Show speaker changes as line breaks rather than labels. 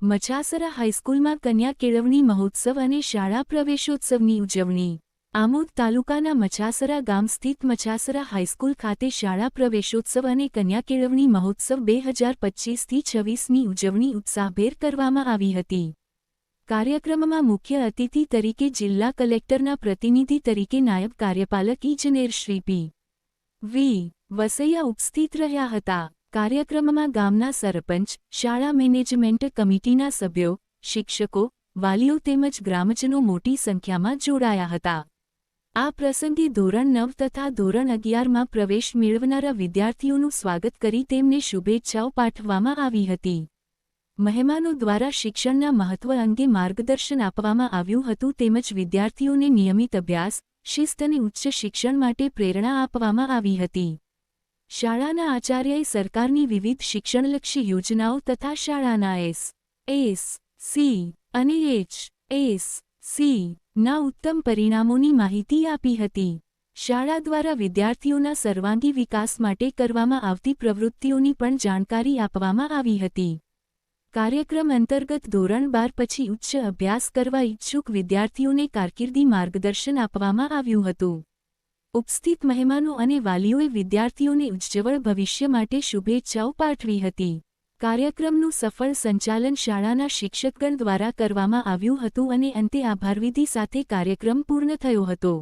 મચાસરા હાઈસ્કૂલમાં કન્યા કેળવણી મહોત્સવ અને શાળા પ્રવેશોત્સવની ઉજવણી। આમોદ તાલુકાના મચાસરા ગામ સ્થિત મચાસરા હાઈસ્કૂલ ખાતે શાળા પ્રવેશોત્સવ અને કન્યા કેળવણી મહોત્સવ 2025થી 26ની ઉજવણી ઉત્સાહભેર કરવામાં આવી હતી। કાર્યક્રમમાં મુખ્ય અતિથિ તરીકે જિલ્લા કલેક્ટરના પ્રતિનિધિ તરીકે નાયબ કાર્યપાલક ઇજનેર શ્રી પી. વી. વસૈયા ઉપસ્થિત રહ્યા હતા। કાર્યક્રમમાં ગામના સરપંચ, શાળા મેનેજમેન્ટ કમિટીના સભ્યો, શિક્ષકો, વાલીઓ તેમજ ગ્રામજનો મોટી સંખ્યામાં જોડાયા હતા। આ પ્રસંગે ધોરણ 9 તથા ધોરણ 11માં પ્રવેશ મેળવનારા વિદ્યાર્થીઓનું સ્વાગત કરી તેમને શુભેચ્છાઓ પાઠવવામાં આવી હતી। મહેમાનો દ્વારા શિક્ષણના મહત્વ અંગે માર્ગદર્શન આપવામાં આવ્યું હતું તેમજ વિદ્યાર્થીઓને નિયમિત અભ્યાસ, શિસ્ત અને ઉચ્ચ શિક્ષણ માટે પ્રેરણા આપવામાં આવી હતી। શાળાના આચાર્યએ સરકારની વિવિધ શિક્ષણલક્ષી યોજનાઓ તથા શાળાના એસ.સી. અને એચ.એસ.સી. ના ઉત્તમ પરિણામોની માહિતી આપી હતી। શાળા દ્વારા વિદ્યાર્થીઓના સર્વાંગી વિકાસ માટે કરવામાં આવતી પ્રવૃત્તિઓની પણ જાણકારી આપવામાં આવી હતી। કાર્યક્રમ અંતર્ગત ધોરણ 12 પછી ઉચ્ચ અભ્યાસ કરવા ઇચ્છુક વિદ્યાર્થીઓને કારકિર્દી માર્ગદર્શન આપવામાં આવ્યું હતું। ઉપસ્થિત મહેમાનો અને વાલીઓએ વિદ્યાર્થીઓને ઉજ્જવળ ભવિષ્ય માટે શુભેચ્છાઓ પાઠવી હતી। કાર્યક્રમનું સફળ સંચાલન શાળાના શિક્ષકગણ દ્વારા કરવામાં આવ્યું હતું અને અંતે આભારવિધિ સાથે કાર્યક્રમ પૂર્ણ થયો હતો।